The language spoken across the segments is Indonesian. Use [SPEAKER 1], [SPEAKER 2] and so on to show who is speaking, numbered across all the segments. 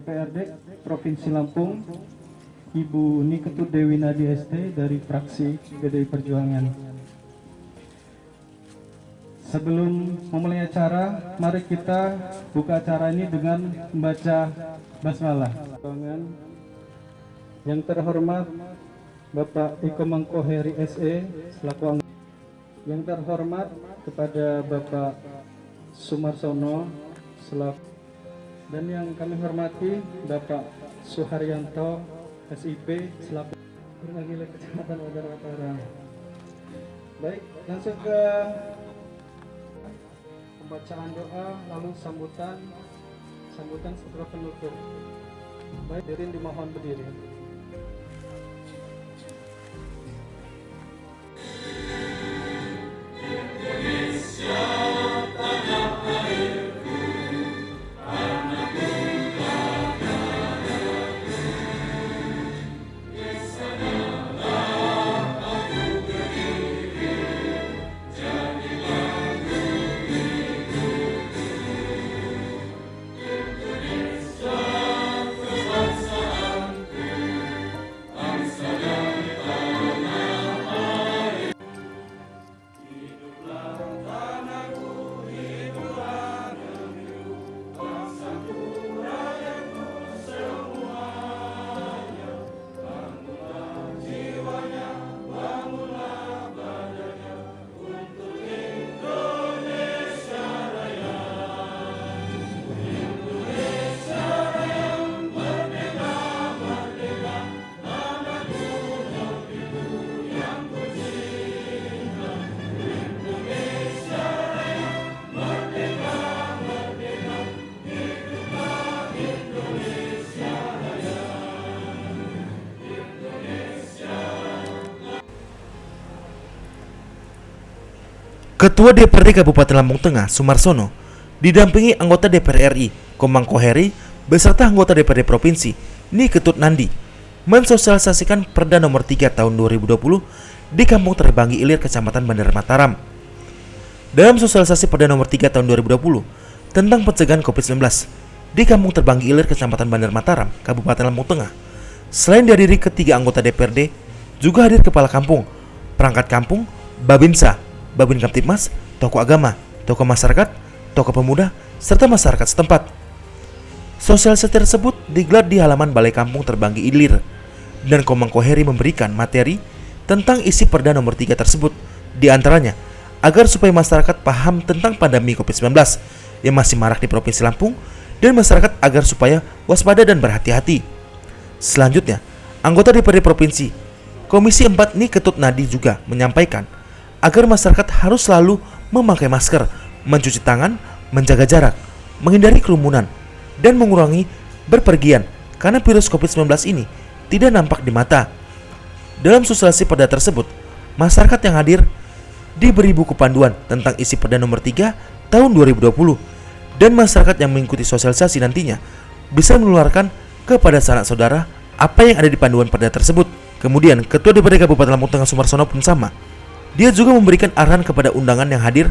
[SPEAKER 1] DPRD Provinsi Lampung, Ibu Niketut Dewi Nadi ST dari fraksi PDI Perjuangan. Sebelum memulai acara, mari kita buka acara ini dengan membaca basmalah. Yang terhormat Bapak Iko Mangkoheri SE selaku anggota. Yang terhormat kepada Bapak Sumarsono selaku, dan yang kami hormati Bapak Suharyanto SIP selaku Perwakilan Kecamatan Wadar Mataram. Baik, langsung ke pembacaan doa, lalu sambutan setelah penutup. Baik, hadirin dimohon berdiri.
[SPEAKER 2] Ketua DPRD Kabupaten Lampung Tengah, Sumarsono, didampingi anggota DPR RI, Komang Koheri, beserta anggota DPRD Provinsi, Niketut Nandi, mensosialisasikan Perda Nomor 3 Tahun 2020 di Kampung Terbanggi Ilir, Kecamatan Bandar Mataram. Dalam sosialisasi Perda Nomor 3 Tahun 2020 tentang pencegahan COVID-19 di Kampung Terbanggi Ilir, Kecamatan Bandar Mataram, Kabupaten Lampung Tengah, selain dihadiri ketiga anggota DPRD, juga hadir Kepala Kampung, Perangkat Kampung, Babinsa, Babin Kamtipmas, tokoh agama, tokoh masyarakat, tokoh pemuda, serta masyarakat setempat. Sosialisasi tersebut digelar di halaman Balai Kampung Terbanggi Ilir, dan Komang Koheri memberikan materi tentang isi Perda Nomor 3 tersebut, di antaranya agar supaya masyarakat paham tentang pandemi COVID-19 yang masih marak di Provinsi Lampung, dan masyarakat agar supaya waspada dan berhati-hati. Selanjutnya, anggota DPRD Provinsi Komisi 4 Niketut Nadi juga menyampaikan agar masyarakat harus selalu memakai masker, mencuci tangan, menjaga jarak, menghindari kerumunan, dan mengurangi berpergian karena virus COVID-19 ini tidak nampak di mata. Dalam sosialisasi perda tersebut, masyarakat yang hadir diberi buku panduan tentang isi Perda Nomor 3 Tahun 2020, dan masyarakat yang mengikuti sosialisasi nantinya bisa menularkan kepada sanak saudara apa yang ada di panduan perda tersebut. Kemudian, Ketua DPRD Kabupaten Lampung Tengah Sumarsono pun sama. Dia juga memberikan arahan kepada undangan yang hadir.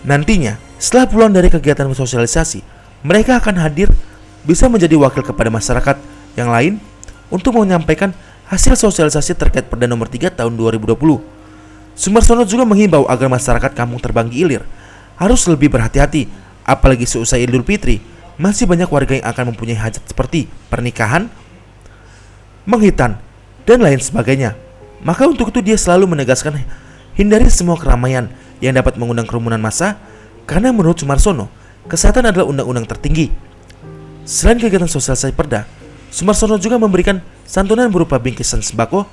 [SPEAKER 2] Nantinya, setelah pulang dari kegiatan sosialisasi, mereka akan hadir bisa menjadi wakil kepada masyarakat yang lain untuk menyampaikan hasil sosialisasi terkait Perda Nomor 3 Tahun 2020. Sumarsono juga menghimbau agar masyarakat Kampung Terbanggi Ilir harus lebih berhati-hati, apalagi seusai Idul Fitri, masih banyak warga yang akan mempunyai hajat seperti pernikahan, menghitan, dan lain sebagainya. Maka untuk itu dia selalu menegaskan hindari semua keramaian yang dapat mengundang kerumunan massa, karena menurut Sumarsono, kesehatan adalah undang-undang tertinggi. Selain kegiatan sosialisasi perda, Sumarsono juga memberikan santunan berupa bingkisan sembako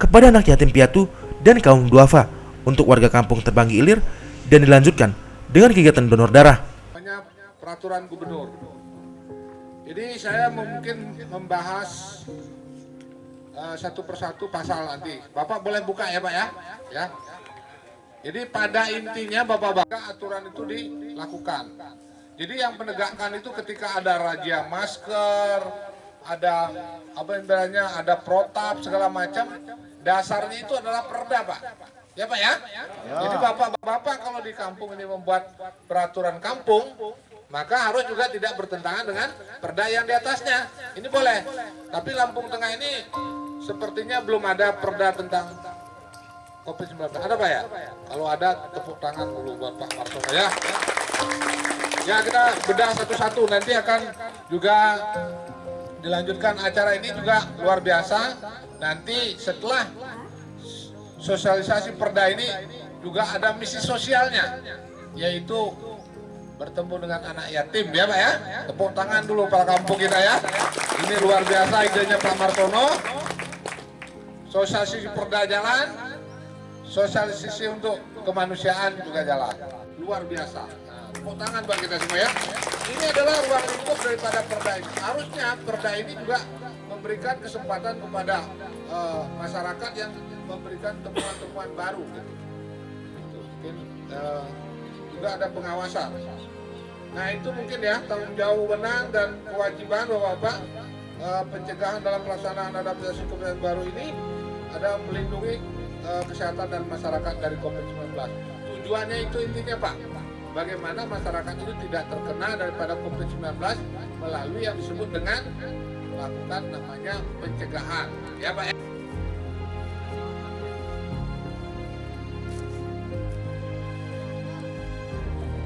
[SPEAKER 2] kepada anak yatim piatu dan kaum duafa untuk warga Kampung Terbanggi Ilir, dan dilanjutkan dengan kegiatan donor darah.
[SPEAKER 3] Peraturan gubernur. Jadi saya mungkin membahas satu persatu pasal nanti. Bapak boleh buka ya Pak ya? Ya. Jadi pada intinya Bapak-bapak aturan itu dilakukan. Jadi yang penegakkan itu ketika ada razia masker, ada apa istilahnya, ada protap segala macam, dasarnya itu adalah perda Pak. Ya Pak ya? Jadi bapak-bapak kalau di kampung ini membuat peraturan kampung, maka harus juga tidak bertentangan dengan perda yang di atasnya. Ini boleh. Tapi Lampung Tengah ini sepertinya belum ada perda tentang COVID-19. Ada Pak ya? Kalau ada, tepuk tangan dulu Bapak Marsono ya. Ya kita bedah satu-satu, nanti akan juga dilanjutkan acara ini juga luar biasa. Nanti setelah sosialisasi perda ini juga ada misi sosialnya, yaitu bertemu dengan anak yatim ya Pak ya. Tepuk tangan dulu para kampung kita ya. Ini luar biasa idenya Pak Martono. Sosialisasi perda jalan, sosialisasi untuk kemanusiaan juga jalan. Luar biasa. Nah, tepuk tangan buat kita semua ya. Ini adalah ruang lingkup daripada perda ini. Harusnya perda ini juga memberikan kesempatan kepada masyarakat yang memberikan temuan-temuan baru gitu. Mungkin juga ada pengawasan. Nah itu mungkin ya tanggung jawab wewenang dan kewajiban Bapak-Bapak pencegahan dalam pelaksanaan adaptasi kebiasaan baru ini ada melindungi kesehatan dan masyarakat dari COVID-19. Tujuannya itu intinya Pak, bagaimana masyarakat itu tidak terkena daripada COVID-19 melalui yang disebut dengan melakukan namanya pencegahan ya Pak ya.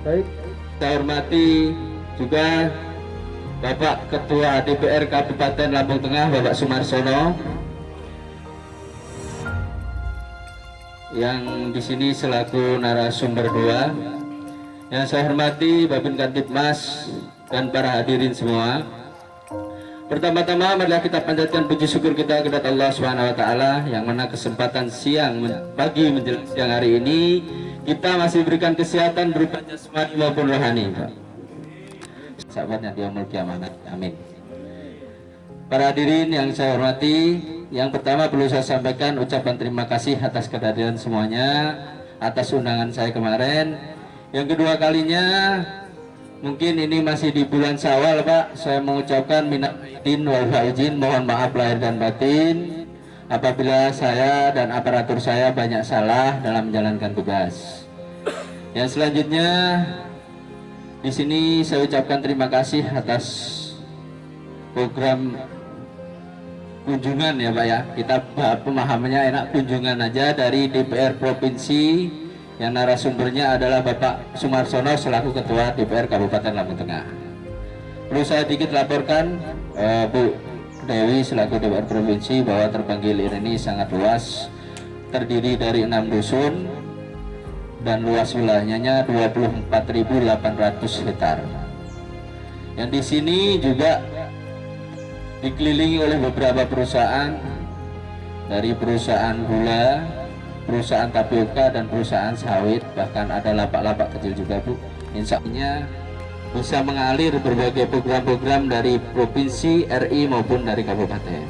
[SPEAKER 4] Baik, saya hormati juga Bapak Ketua DPR Kabupaten Lampung Tengah, Bapak Sumarsono, yang di sini selaku narasumber 2. Yang saya hormati Babin Kantipmas dan para hadirin semua. Pertama-tama marilah kita panjatkan puji syukur kita kepada Allah SWT yang mana kesempatan pagi menjelang siang hari ini kita masih berikan kesehatan berupa jasmani maupun rohani, Pak. Sahabatnya dia mulki amanat. Amin. Para hadirin yang saya hormati, yang pertama perlu saya sampaikan ucapan terima kasih atas kehadiran semuanya, atas undangan saya kemarin. Yang kedua kalinya, mungkin ini masih di bulan Syawal, Pak. Saya mengucapkan minal aidin wal faizin, mohon maaf lahir dan batin apabila saya dan aparatur saya banyak salah dalam menjalankan tugas. Yang selanjutnya, di sini saya ucapkan terima kasih atas program kunjungan ya Pak ya. Kita pemahamannya enak, kunjungan aja dari DPR Provinsi yang narasumbernya adalah Bapak Sumarsono selaku Ketua DPR Kabupaten Lampung Tengah. Perlu saya sedikit laporkan Bu Dewi selaku DPR Provinsi bahwa Terbang Gilir ini sangat luas, terdiri dari 6 dusun dan luas wilayahnya 24.800 hektar. Yang di sini juga dikelilingi oleh beberapa perusahaan, dari perusahaan gula, perusahaan tapioka dan perusahaan sawit, bahkan ada lapak-lapak kecil juga Bu. Insya Allah bisa mengalir berbagai program-program dari provinsi, RI maupun dari kabupaten.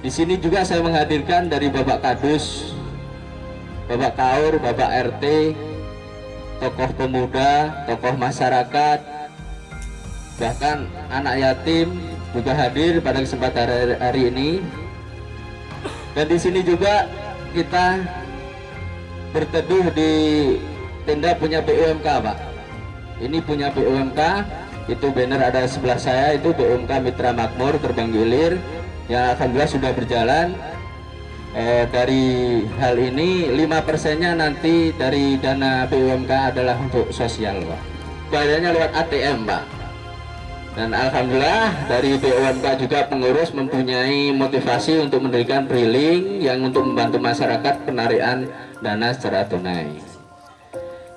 [SPEAKER 4] Di sini juga saya menghadirkan dari Bapak Kadus, Bapak Kaur, Bapak RT, tokoh pemuda, tokoh masyarakat, bahkan anak yatim juga hadir pada kesempatan hari ini. Dan di sini juga kita berteduh di tenda punya BUMK, Pak. Ini punya BUMK, itu banner ada sebelah saya, itu BUMK Mitra Makmur Terbang Gilir yang alhamdulillah sudah berjalan. Dari hal ini 5%-nya nanti dari dana BUMK adalah untuk sosial, Pak. Bayarnya lewat ATM, Pak. Dan alhamdulillah dari BUMK juga pengurus mempunyai motivasi untuk mendirikan briling yang untuk membantu masyarakat penarikan dana secara tunai.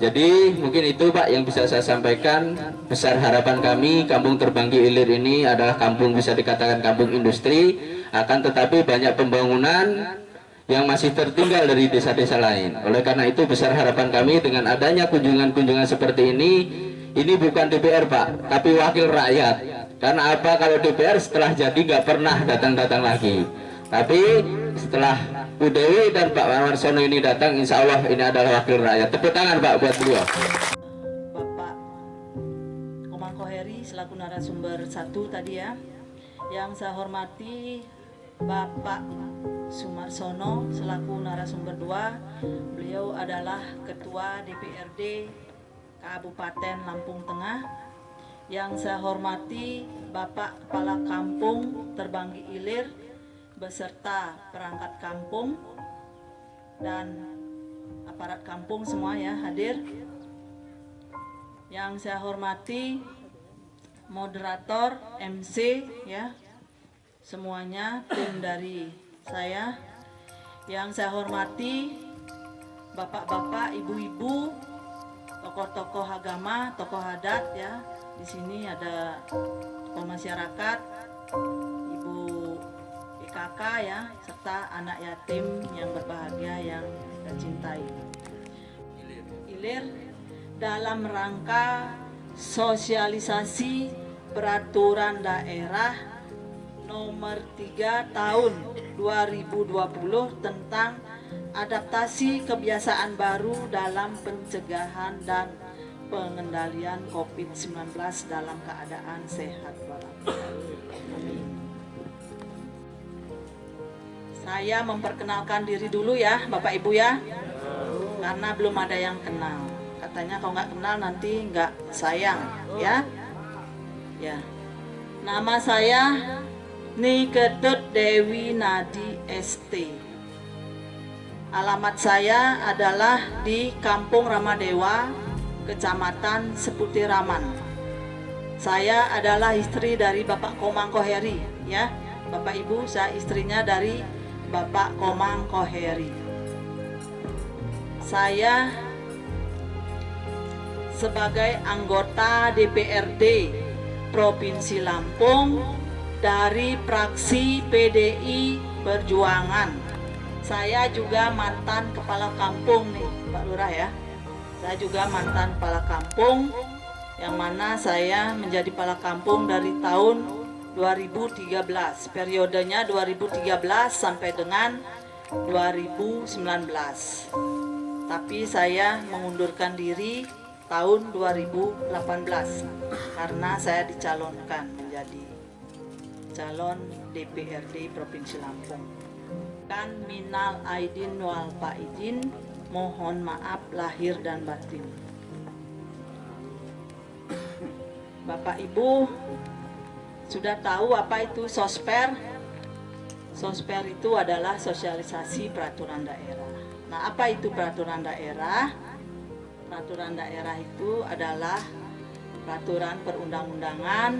[SPEAKER 4] Jadi mungkin itu Pak yang bisa saya sampaikan. Besar harapan kami, Kampung Terbang Gilir ini adalah kampung bisa dikatakan kampung industri, akan tetapi banyak pembangunan yang masih tertinggal dari desa-desa lain. Oleh karena itu besar harapan kami dengan adanya kunjungan-kunjungan seperti ini bukan DPR Pak, tapi wakil rakyat. Karena apa, kalau DPR setelah jadi nggak pernah datang-datang lagi. Tapi setelah Bu Dewi dan Pak Marsono ini datang, insya Allah ini adalah wakil rakyat. Tepuk tangan Pak buat beliau.
[SPEAKER 5] Bapak Komang Koheri selaku narasumber 1 tadi ya. Yang saya hormati Bapak Sumarsono selaku narasumber 2. Beliau adalah Ketua DPRD Kabupaten Lampung Tengah. Yang saya hormati Bapak Kepala Kampung Terbanggi Ilir beserta perangkat kampung dan aparat kampung semua ya hadir. Yang saya hormati moderator, MC ya, semuanya tim dari saya. Yang saya hormati bapak-bapak, ibu-ibu, tokoh-tokoh agama, tokoh adat ya. Di sini ada tokoh masyarakat, ibu PKK ya, serta anak yatim yang berbahagia yang kita cintai. Ilir dalam rangka sosialisasi peraturan daerah nomor 3 tahun 2020 tentang adaptasi kebiasaan baru dalam pencegahan dan pengendalian COVID-19 dalam keadaan sehat walafiat. Amin. Saya memperkenalkan diri dulu ya Bapak Ibu ya, karena belum ada yang kenal. Katanya kalau nggak kenal nanti nggak sayang ya. Ya, nama saya Niketut Dewi Nadi ST. Alamat saya adalah di Kampung Ramadewa, Kecamatan Seputiraman. Saya adalah istri dari Bapak Komang Koheri ya. Bapak Ibu, saya istrinya dari Bapak Komang Koheri. Saya sebagai anggota DPRD Provinsi Lampung dari fraksi PDI Perjuangan. Saya juga mantan kepala kampung nih Pak Lurah ya. Saya juga mantan kepala kampung, yang mana saya menjadi kepala kampung dari tahun 2013. Periodenya 2013 sampai dengan 2019. Tapi saya mengundurkan diri tahun 2018 karena saya dicalonkan menjadi calon DPRD Provinsi Lampung. Kan minal aidin wal faizin, mohon maaf lahir dan batin. Bapak Ibu sudah tahu apa itu sosper? Sosper itu adalah sosialisasi peraturan daerah. Nah, apa itu peraturan daerah? Peraturan daerah itu adalah peraturan perundang-undangan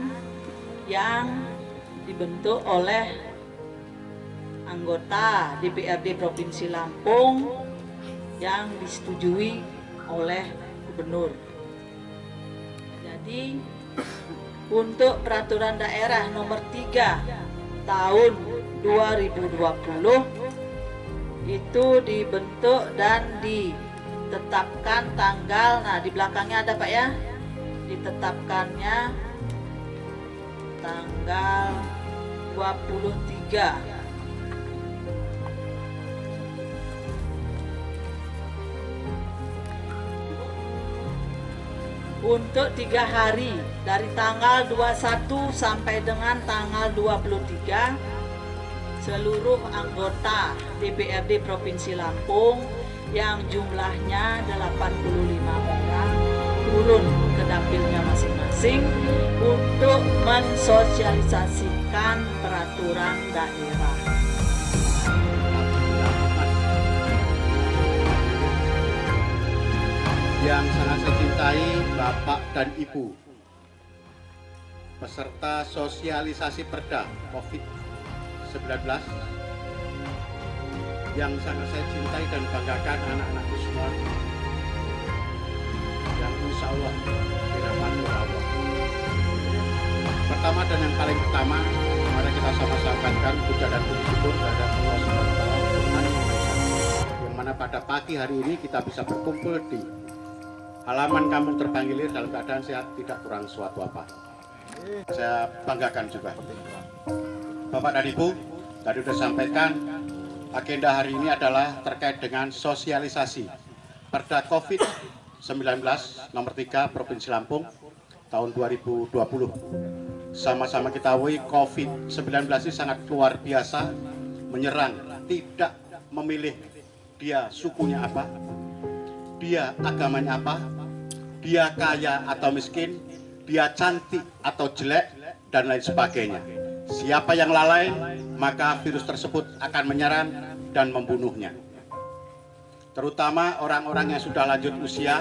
[SPEAKER 5] yang dibentuk oleh anggota DPRD Provinsi Lampung yang disetujui oleh gubernur. Jadi untuk peraturan daerah nomor 3 tahun 2020 itu dibentuk dan ditetapkan tanggal, nah di belakangnya ada Pak ya, ditetapkannya tanggal 23 untuk 3 hari dari tanggal 21 sampai dengan tanggal 23 seluruh anggota DPRD Provinsi Lampung yang jumlahnya 85 orang turun ke dapilnya masing-masing untuk mensosialisasikan peraturan daerah.
[SPEAKER 6] Yang sangat saya cintai Bapak dan Ibu, peserta sosialisasi perda COVID-19, yang sangat saya cintai dan banggakan anak-anakku semua, yang insya Allah dirahmati oleh Allah. Pertama dan yang paling utama, mari kita sama-sama katakan puja dan puji syukur kepada Allah SWT, yang mana pada pagi hari ini kita bisa berkumpul di halaman Kampung Terbanggi Ilir dalam keadaan sehat, tidak kurang suatu apa. Saya banggakan juga. Bapak dan Ibu, tadi sudah sampaikan, agenda hari ini adalah terkait dengan sosialisasi Perda COVID-19 nomor 3 Provinsi Lampung tahun 2020. sama-sama kita ketahui COVID-19 ini sangat luar biasa, menyerang, tidak memilih dia sukunya apa, dia agamanya apa, dia kaya atau miskin, dia cantik atau jelek, dan lain sebagainya. Siapa yang lalai, maka virus tersebut akan menyerang dan membunuhnya. Terutama orang-orang yang sudah lanjut usia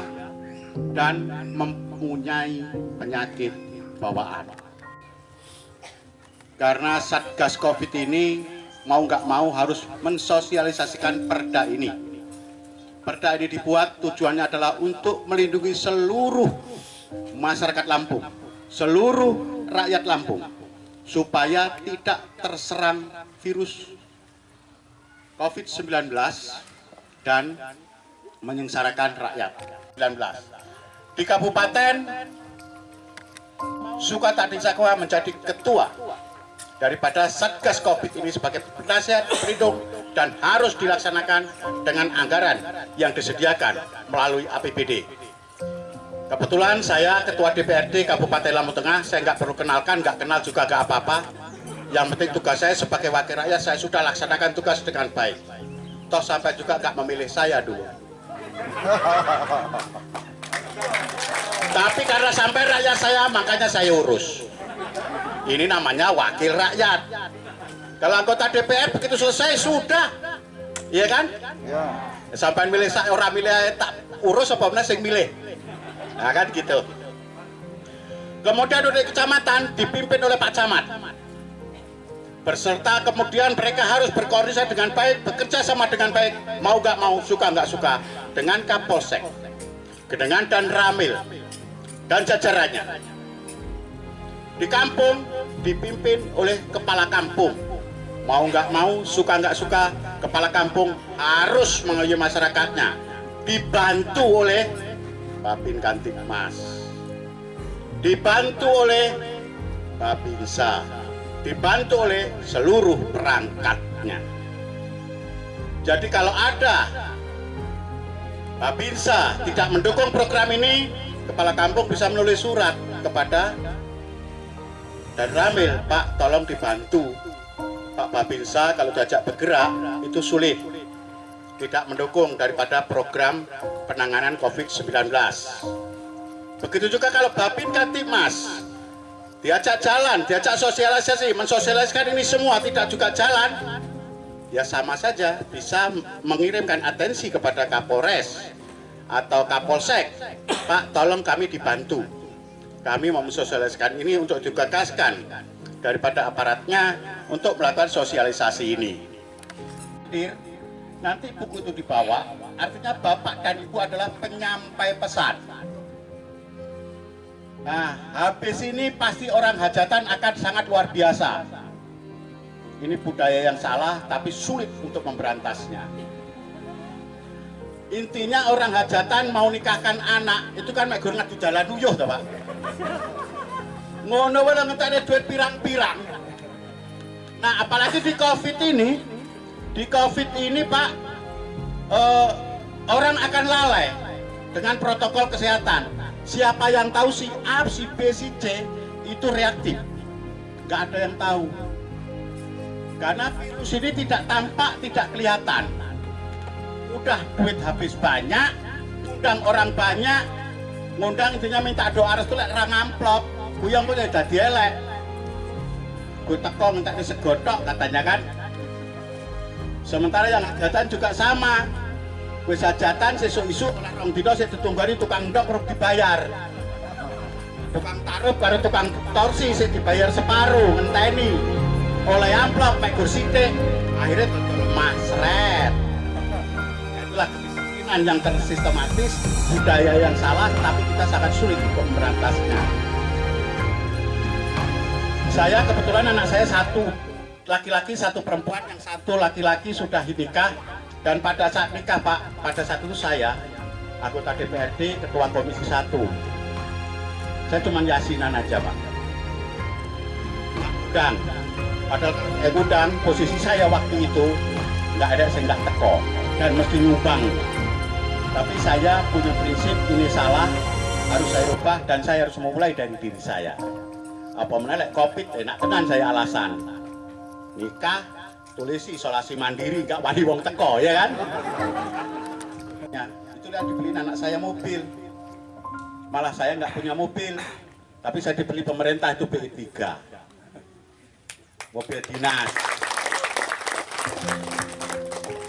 [SPEAKER 6] dan mempunyai penyakit bawaan. Karena Satgas COVID ini mau nggak mau harus mensosialisasikan perda ini. Perda ini dibuat tujuannya adalah untuk melindungi seluruh masyarakat Lampung, seluruh rakyat Lampung, supaya tidak terserang virus COVID-19 dan menyengsarakan rakyat. 19. Di Kabupaten Sukatadi Sakwa menjadi ketua daripada Satgas COVID ini sebagai penasihat pelindung dan harus dilaksanakan dengan anggaran yang disediakan melalui APBD. Kebetulan saya Ketua DPRD Kabupaten Lampung Tengah, saya nggak perlu kenalkan, nggak kenal juga nggak apa-apa. Yang penting tugas saya sebagai wakil rakyat, saya sudah laksanakan tugas dengan baik. Toh sampai juga nggak memilih saya dulu. Tapi karena sampai rakyat saya, makanya saya urus. Ini namanya wakil rakyat. Kalau anggota DPR begitu selesai sudah, iya kan? Ya. Sampai milih saya, orang milih tak urus apa benar sing milih. Nah kan gitu. Kemudian dari kecamatan dipimpin oleh Pak Camat. Berserta kemudian mereka harus berkoordinasi dengan baik, bekerja sama dengan baik, mau nggak mau, suka nggak suka, dengan Kapolsek, dengan dan Ramil dan jajarannya. Di kampung dipimpin oleh kepala kampung. Mau nggak mau, suka nggak suka, kepala kampung harus mengayomi masyarakatnya. Dibantu oleh Babin Kantipmas, dibantu oleh Babinsa, dibantu oleh seluruh perangkatnya. Jadi kalau ada Babinsa tidak mendukung program ini, kepala kampung bisa menulis surat kepada dan Ramil, Pak tolong dibantu Pak Babinsa kalau diajak bergerak itu sulit, tidak mendukung daripada program penanganan COVID-19. Begitu juga kalau Babin Kantipmas diajak jalan, diajak sosialisasi, mensosialisasikan ini semua tidak juga jalan, ya sama saja bisa mengirimkan atensi kepada Kapolres atau Kapolsek, Pak tolong kami dibantu. Kami mau mensosialisasikan ini untuk digagaskan daripada aparatnya untuk melakukan sosialisasi ini. Nanti buku itu dibawa, artinya Bapak dan Ibu adalah penyampai pesan. Nah, habis ini pasti orang hajatan akan sangat luar biasa. Ini budaya yang salah, tapi sulit untuk memberantasnya. Intinya orang hajatan mau nikahkan anak, itu kan mek di jalan uyuh, toh Pak. Ngono wae ngetane duit pirang-pirang. Nah, apalagi di COVID ini Pak, orang akan lalai dengan protokol kesehatan. Siapa yang tahu si A, si B, si C itu reaktif? Nggak ada yang tahu. Karena virus ini tidak tampak, tidak kelihatan. Udah duit habis banyak, undang orang banyak, ngundang intinya minta doa restu lek ra ngamplop. Kuyang pun dadi elek. Gue teko minta disegotok katanya kan. Sementara yang hajatan juga sama. Wis hajatan sesuk-isuk oleh rong dina sing ditunggani tukang ndok perlu dibayar. Tukang taruh karo tukang torsi sing dibayar separuh ngenteni. Oleh amplop mek gur sithik, akhirnya lemah seret. Itulah kemiskinan yang tersistematis, budaya yang salah, tapi kita sangat sulit untuk memberantasnya. Saya kebetulan anak saya satu laki-laki, satu perempuan, yang satu laki-laki sudah nikah. Dan pada saat nikah Pak, pada saat itu saya anggota DPRD, ketua komisi 1. Saya cuma yasinan aja Pak. Udang, padahal udang posisi saya waktu itu nggak ada, saya nggak teko dan mesti nyumbang. Tapi saya punya prinsip ini salah, harus saya rubah dan saya harus memulai dari diri saya. Apa menelek COVID enak tenan saya alasan. Nikah tulis isolasi mandiri gak wani wong teko ya kan. Ya, itu lihat dibeliin anak saya mobil. Malah saya nggak punya mobil, tapi saya dibeli pemerintah itu BI3. Mobil dinas.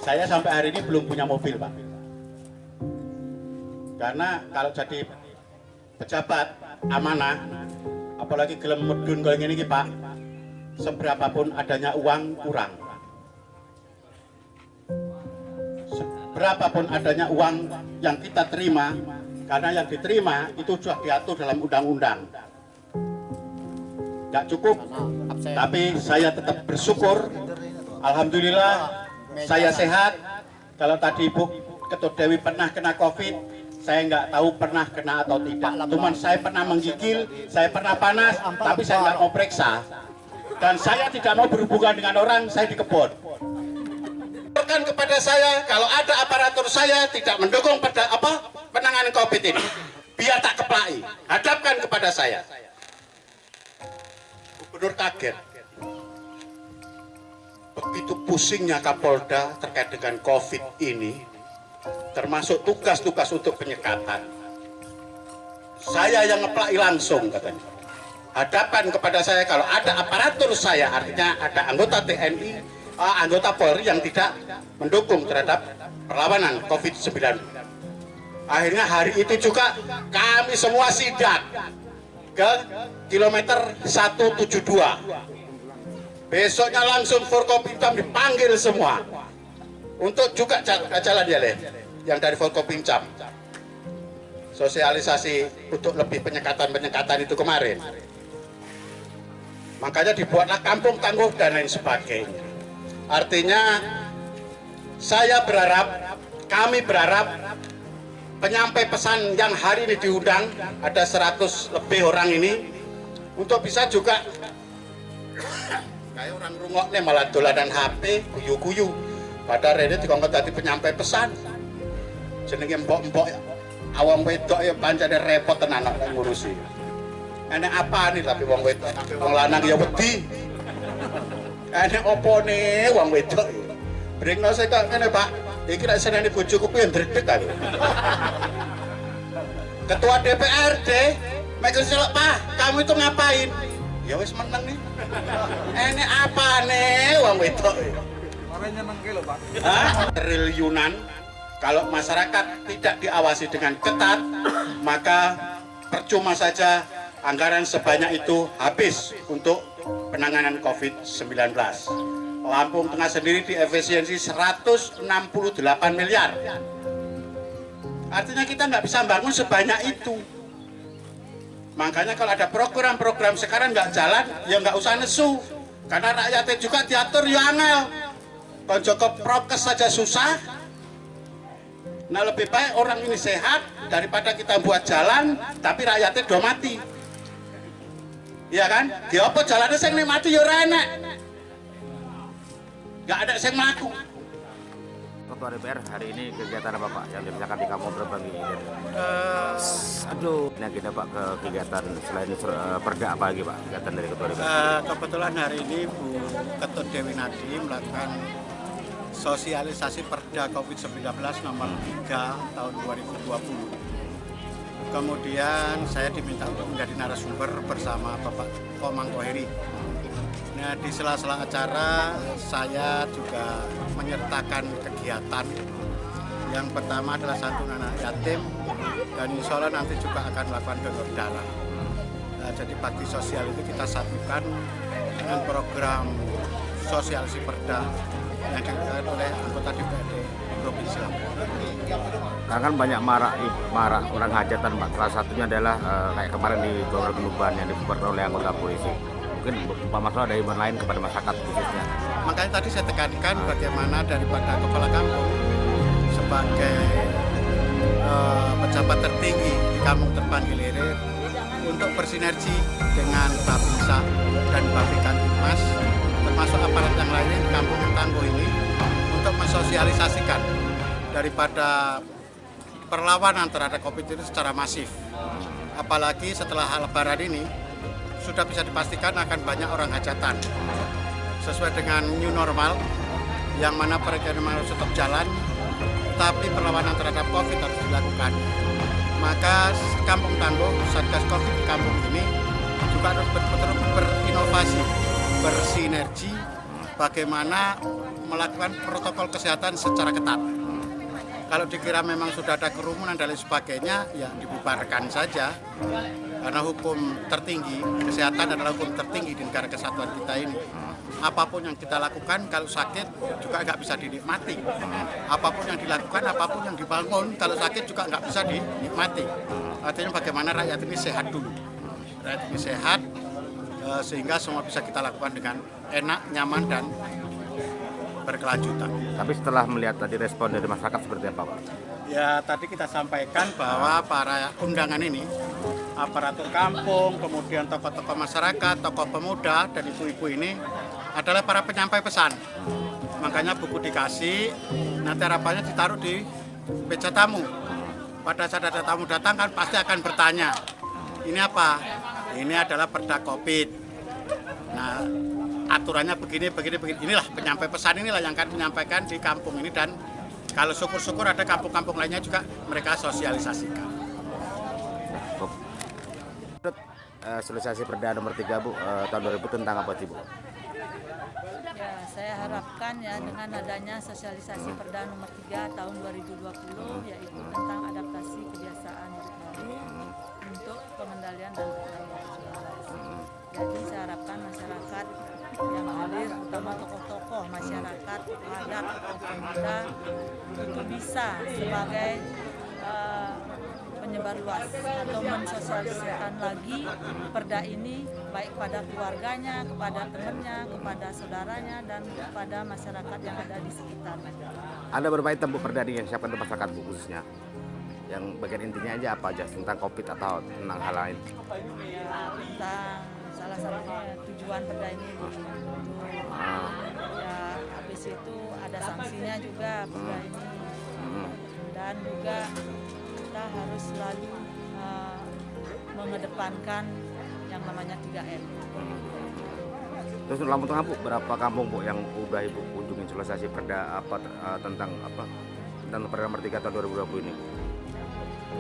[SPEAKER 6] Saya sampai hari ini belum punya mobil, Pak. Karena kalau jadi pejabat amanah, apalagi gelem medun kalau ini Pak, seberapapun adanya uang kurang. Seberapapun adanya uang yang kita terima, karena yang diterima itu sudah diatur dalam undang-undang. Gak cukup, tapi saya tetap bersyukur. Alhamdulillah, saya sehat. Kalau tadi Ibu Ketut Dewi pernah kena COVID, saya nggak tahu pernah kena atau tidak. Cuman saya pernah menggigil, saya pernah panas, tapi saya nggak mau periksa. Dan saya tidak mau berhubungan dengan orang, saya di kebun. Laporkan kepada saya, kalau ada aparatur saya tidak mendukung pada penanganan COVID ini, biar tak keplai, hadapkan kepada saya. Gubernur kaget. Begitu pusingnya Kapolda terkait dengan COVID ini, termasuk tugas-tugas untuk penyekatan. Saya yang ngeplai langsung katanya. Hadapkan kepada saya kalau ada aparatur saya, artinya ada anggota TNI, anggota Polri yang tidak mendukung terhadap perlawanan COVID-19. Akhirnya hari itu juga kami semua sidak ke kilometer 172. Besoknya langsung Forkopimcam dipanggil semua untuk juga jalan ya yang dari Forkopimcam. Sosialisasi untuk lebih penyekatan itu kemarin. Makanya dibuatlah kampung tangguh dan lain sebagainya. Artinya saya berharap, kami berharap penyampai pesan yang hari ini diundang, ada 100 lebih orang ini, untuk bisa juga kayak orang rungoknya malah dolanan HP, guyu-guyu. Padahal ini dikongkot tadi penyampai pesan. Jenenge mbok-mbok awang wedok ya pancene repot tenan ngurusi. Enek apa nih tapi wong wedok, wong lanang ya wedi. Enek opone wong wedok. Brengno saya kok ngene, Pak. Iki nek senene bojoku kuwi ndredeg aku. Ketua DPRD, mek selok, Pak, kamu itu ngapain? Ya wis meneng nih. Enek apa nih wong wedok. Ora nyenengke lho, Pak. Triliunan. Kalau masyarakat tidak diawasi dengan ketat, maka percuma saja anggaran sebanyak itu habis untuk penanganan COVID-19. Lampung Tengah sendiri diefisiensi 168 miliar. Artinya kita nggak bisa bangun sebanyak itu. Makanya kalau ada program-program sekarang nggak jalan, ya nggak usah nesu. Karena rakyatnya juga diatur ya angel. Kalau Joko prokes saja susah. Nah lebih baik orang ini sehat daripada kita buat jalan tapi rakyatnya do mati. Iya kan? Dia apa jalannya sing mati ya ora enak. Gak ada sing mlaku.
[SPEAKER 7] Ketua DPR hari ini kegiatan apa Pak yang dilaksanakan di Kampung Berbagi ini? Nah kita Pak ke kegiatan selain perda apa lagi Pak kegiatan dari Ketua DPR?
[SPEAKER 6] Kebetulan hari ini Bu Ketut Dewi Nadi melakukan sosialisasi perda COVID-19 nomor 3 tahun 2020. Kemudian saya diminta untuk menjadi narasumber bersama Bapak Komang Koheri. Nah, di sela-sela acara saya juga menyertakan kegiatan. Yang pertama adalah santunan anak yatim dan insya Allah nanti juga akan melakukan donor darah. Nah, jadi bakti sosial itu kita satukan dengan program sosialisasi perda yang dilakukan oleh anggota DPRD Provinsi Lampung.
[SPEAKER 7] Karena kan banyak marak orang hajatan Pak. Salah satunya adalah kayak kemarin di Gelora Benuban yang dibubarkan oleh anggota polisi. Mungkin Pak Marsono ada imbauan lain kepada masyarakat khususnya.
[SPEAKER 6] Makanya tadi saya tekankan bagaimana daripada kepala kampung sebagai pejabat tertinggi di Kampung Terbang Gilir untuk bersinergi dengan Bapinsa dan Bapikantipmas termasuk aparat yang lainnya di Kampung Tangguh ini untuk mensosialisasikan daripada perlawanan terhadap COVID itu secara masif. Apalagi setelah Lebaran ini sudah bisa dipastikan akan banyak orang hajatan. Sesuai dengan new normal, yang mana perekonomian harus tetap jalan, tapi perlawanan terhadap COVID harus dilakukan. Maka Kampung Tangguh, Satgas COVID di kampung ini juga harus betul-betul berinovasi, bersinergi, bagaimana melakukan protokol kesehatan secara ketat. Kalau dikira memang sudah ada kerumunan dan lain sebagainya, ya dibubarkan saja. Karena hukum tertinggi, kesehatan adalah hukum tertinggi di negara kesatuan kita ini. Apapun yang kita lakukan, kalau sakit juga nggak bisa dinikmati. Apapun yang dilakukan, apapun yang dibangun, kalau sakit juga nggak bisa dinikmati. Artinya bagaimana rakyat ini sehat dulu. Rakyat ini sehat, sehingga semua bisa kita lakukan dengan enak, nyaman, dan berkelanjutan.
[SPEAKER 7] Tapi setelah melihat tadi respon dari masyarakat seperti apa, Pak?
[SPEAKER 6] Ya, tadi kita sampaikan bahwa para undangan ini, aparatur kampung, kemudian tokoh-tokoh masyarakat, tokoh pemuda, dan ibu-ibu ini adalah para penyampai pesan. Makanya buku dikasih, nanti harapannya ditaruh di meja tamu. Pada saat ada tamu datang kan pasti akan bertanya, ini apa? Ini adalah perda COVID. Nah, aturannya begini. Inilah penyampai pesan, inilah yang akan menyampaikan di kampung ini, dan kalau syukur-syukur ada kampung-kampung lainnya juga mereka sosialisasikan.
[SPEAKER 7] Sosialisasi Perda nomor 3 Bu tahun 2000 tentang apa sih Bu?
[SPEAKER 8] Ya, saya harapkan ya dengan adanya sosialisasi Perda nomor 3 tahun 2020 yaitu tentang adaptasi kebiasaan hidup baru untuk pengendalian dan pengendalian. Jadi saya harapkan masyarakat yang hadir, terutama tokoh-tokoh masyarakat, adat, tokoh pemuda itu bisa sebagai penyebar luas atau mensosialisasikan lagi perda ini baik kepada keluarganya, kepada temannya, kepada saudaranya, dan kepada masyarakat yang ada di sekitar.
[SPEAKER 7] Ada beberapa item Bu perda yang siapkan untuk masyarakat Bu khususnya. Yang bagian intinya aja apa aja, tentang COVID atau tentang hal lain?
[SPEAKER 8] Tentang salah satunya tujuan perda ini ya, habis itu ada sanksinya juga perda ini, dan juga kita harus selalu mengedepankan yang namanya 3M.
[SPEAKER 7] Terus Lampung Tengah Bu, berapa kampung Bu yang udah Ibu kunjungin sosialisasi perda tentang perda nomor 3 tahun 2020 ini?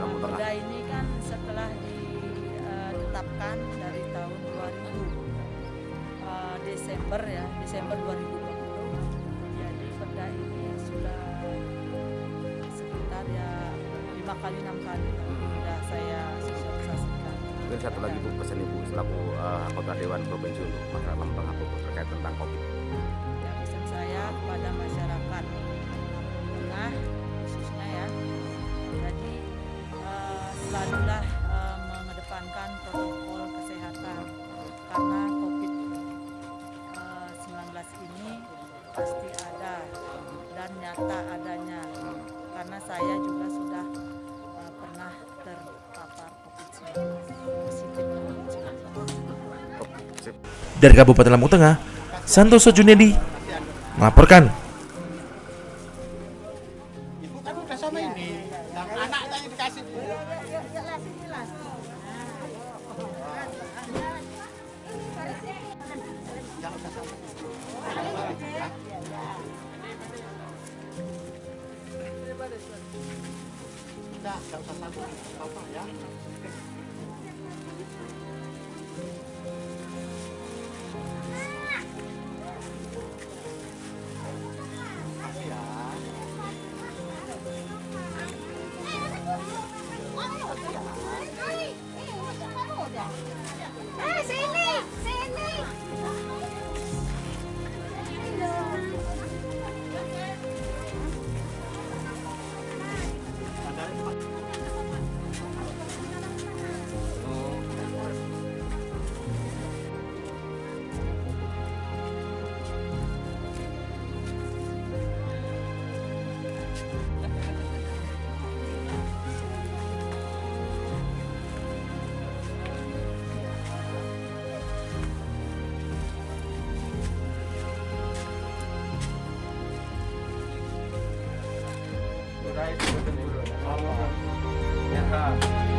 [SPEAKER 7] Lampung Tengah.
[SPEAKER 8] Perda ini kan setelah ditetapkan dari tahun 2000 Desember 2020. Jadi perda ini sudah sekitar ya 5 kali 6 kali sudah saya sosialisasikan.
[SPEAKER 7] Mungkin satu lagi Bu, pesan Ibu selaku anggota Dewan Provinsi untuk masyarakat Lampung Tengah Bu terkait tentang COVID.
[SPEAKER 8] Ya, pesan saya kepada masyarakat Lampung Tengah khususnya ya, jadi selalulah mengedepankan protokol kesehatan karena COVID-19 ini pasti ada dan nyata adanya, karena saya juga sudah pernah terpapar COVID-19, positif COVID-19.
[SPEAKER 2] Dari Kabupaten Lampung Tengah, Santoso Junedi melaporkan.
[SPEAKER 6] Ibu kan udah sama ini, anak tadi dikasih. Udah, nggak usah takut, apa ya.
[SPEAKER 1] Ya,